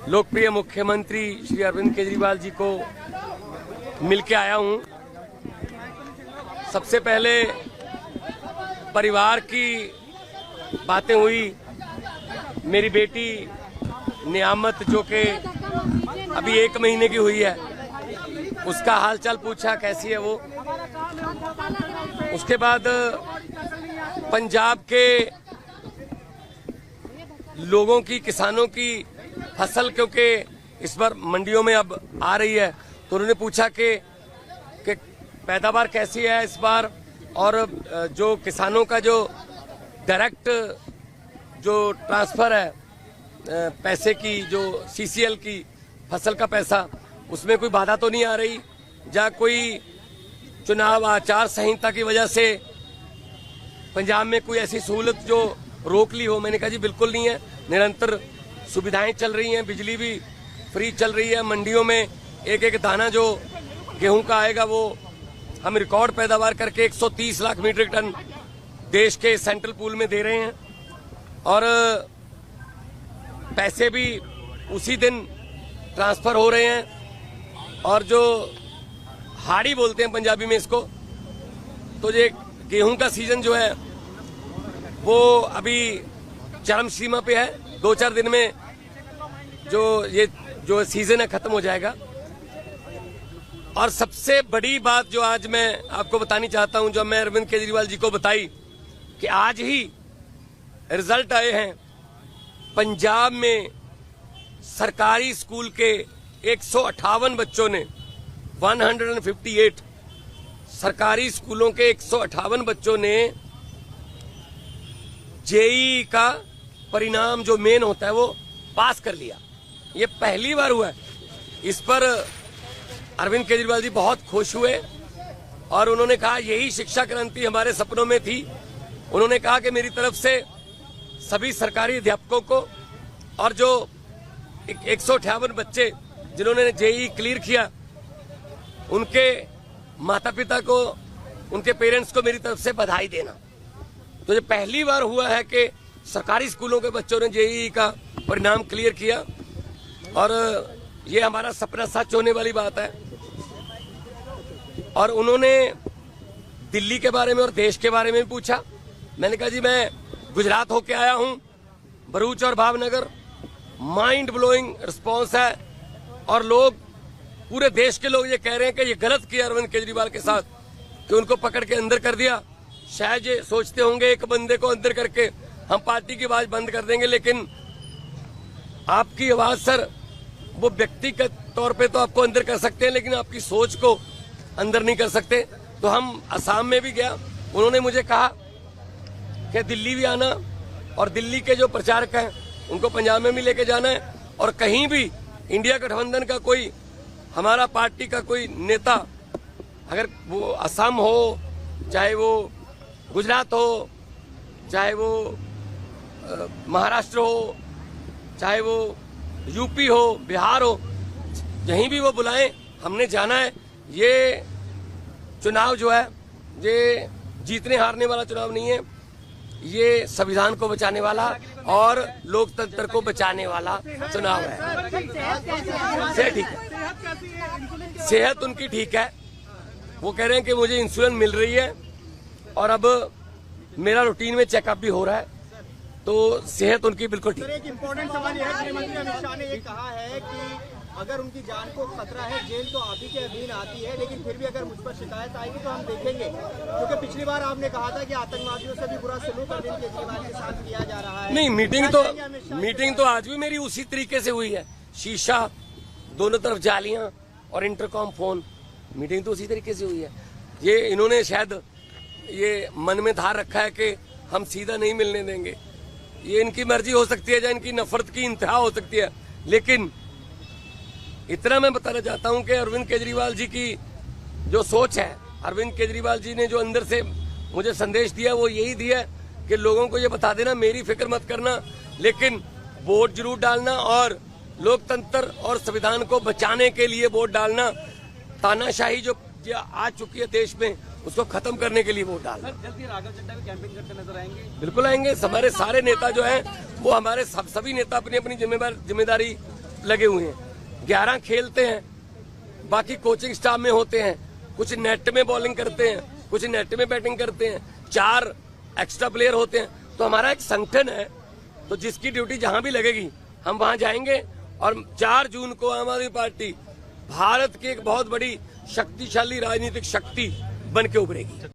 लोकप्रिय मुख्यमंत्री श्री अरविंद केजरीवाल जी को मिलके आया हूं। सबसे पहले परिवार की बातें हुई। मेरी बेटी नियामत जो कि अभी 1 महीने की हुई है, उसका हालचाल पूछा, कैसी है वो। उसके बाद पंजाब के लोगों की, किसानों की फसल क्योंकि इस बार मंडियों में अब आ रही है, तो उन्होंने पूछा कि पैदावार कैसी है इस बार, और जो किसानों का जो डायरेक्ट जो ट्रांसफर है पैसे की, जो सीसीएल की फसल का पैसा, उसमें कोई बाधा तो नहीं आ रही, या कोई चुनाव आचार संहिता की वजह से पंजाब में कोई ऐसी सहूलत जो रोक ली हो। मैंने कहा जी बिल्कुल नहीं है, निरंतर सुविधाएं चल रही हैं, बिजली भी फ्री चल रही है, मंडियों में एक एक दाना जो गेहूं का आएगा वो हम रिकॉर्ड पैदावार करके 130 लाख मीट्रिक टन देश के सेंट्रल पूल में दे रहे हैं, और पैसे भी उसी दिन ट्रांसफर हो रहे हैं। और जो हाड़ी बोलते हैं पंजाबी में इसको, तो ये गेहूं का सीजन जो है वो अभी चरम सीमा पे है। 2-4 दिन में जो सीजन है खत्म हो जाएगा। और सबसे बड़ी बात जो आज मैं आपको बतानी चाहता हूं, जो मैं अरविंद केजरीवाल जी को बताई, कि आज ही रिजल्ट आए हैं पंजाब में सरकारी स्कूल के 158 बच्चों ने, 158 सरकारी स्कूलों के 158 बच्चों ने जेईई का परिणाम जो मेन होता है वो पास कर लिया। ये पहली बार हुआ है। इस पर अरविंद केजरीवाल जी बहुत खुश हुए और उन्होंने कहा यही शिक्षा क्रांति हमारे सपनों में थी। उन्होंने कहा कि मेरी तरफ से सभी सरकारी अध्यापकों को और जो 158 बच्चे जिन्होंने जेईई क्लियर किया, उनके माता पिता को, उनके पेरेंट्स को मेरी तरफ से बधाई देना। तो ये पहली बार हुआ है कि सरकारी स्कूलों के बच्चों ने जेईई का परिणाम क्लियर किया, और ये हमारा सपना सच होने वाली बात है। और उन्होंने दिल्ली के बारे में और देश के बारे में भी पूछा। मैंने कहा जी मैं गुजरात होके आया हूं, भरूच और भावनगर, माइंड ब्लोइंग रिस्पॉन्स है, और लोग, पूरे देश के लोग ये कह रहे हैं कि ये गलत किया अरविंद केजरीवाल के साथ कि उनको पकड़ के अंदर कर दिया। शायद ये सोचते होंगे एक बंदे को अंदर करके हम पार्टी की आवाज बंद कर देंगे, लेकिन आपकी आवाज सर, वो व्यक्तिगत तौर पे तो आपको अंदर कर सकते हैं, लेकिन आपकी सोच को अंदर नहीं कर सकते। तो हम असम में भी गया, उन्होंने मुझे कहा कि दिल्ली भी आना, और दिल्ली के जो प्रचारक हैं उनको पंजाब में भी लेके जाना है, और कहीं भी इंडिया गठबंधन का कोई, हमारा पार्टी का कोई नेता, अगर वो असम हो, चाहे वो गुजरात हो, चाहे वो महाराष्ट्र हो, चाहे वो यूपी हो, बिहार हो, कहीं भी वो बुलाएं, हमने जाना है। ये चुनाव जो है ये जीतने हारने वाला चुनाव नहीं है, ये संविधान को बचाने वाला और लोकतंत्र को बचाने वाला चुनाव है। सेहत ठीक है, सेहत उनकी ठीक है। वो कह रहे हैं कि मुझे इंसुलिन मिल रही है, और अब मेरा रूटीन में चेकअप भी हो रहा है, तो सेहत उनकी बिल्कुल ठीक है। एक इम्पोर्टेंट सवाल यह है, गृहमंत्री अमित शाह ने ये कहा है कि अगर उनकी जान को खतरा है, जेल तो आप ही के अधीन आती है, लेकिन फिर भी अगर मुझ पर शिकायत आएगी तो हम देखेंगे, क्योंकि पिछली बार आपने कहा था कि आतंकवादियों से भी बुरा सलूक अरविंद केजरीवाल के साथ किया जा रहा है। नहीं, मीटिंग तो आज भी मेरी उसी तरीके से हुई है। शीशा, दोनों तरफ जालियां और इंटरकॉम फोन, मीटिंग तो उसी तरीके से हुई है। ये इन्होंने शायद ये मन में धार रखा है कि हम सीधा नहीं मिलने देंगे। ये इनकी मर्जी हो सकती है, या इनकी नफरत की इंतहा हो सकती है, लेकिन इतना मैं बताना चाहता हूं कि अरविंद केजरीवाल जी की जो सोच है, अरविंद केजरीवाल जी ने जो अंदर से मुझे संदेश दिया वो यही दिया कि लोगों को ये बता देना मेरी फिक्र मत करना, लेकिन वोट जरूर डालना, और लोकतंत्र और संविधान को बचाने के लिए वोट डालना। तानाशाही जो आ चुकी है देश में, उसको खत्म करने के लिए वोट डालना। जल्दी राघव चड्ढा भी कैंपेन करते नजर आएंगे? बिल्कुल आएंगे। हमारे सारे नेता जो हैं वो हमारे सभी नेता अपनी अपनी जिम्मेदारी लगे हुए हैं। 11 खेलते हैं, बाकी कोचिंग स्टाफ में होते हैं, कुछ नेट में बॉलिंग करते हैं, कुछ नेट में बैटिंग करते हैं, 4 एक्स्ट्रा प्लेयर होते हैं। तो हमारा एक संगठन है, तो जिसकी ड्यूटी जहां भी लगेगी हम वहां जाएंगे और 4 जून को आम आदमी पार्टी भारत की एक बहुत बड़ी शक्तिशाली राजनीतिक शक्ति बन के उभरेगी।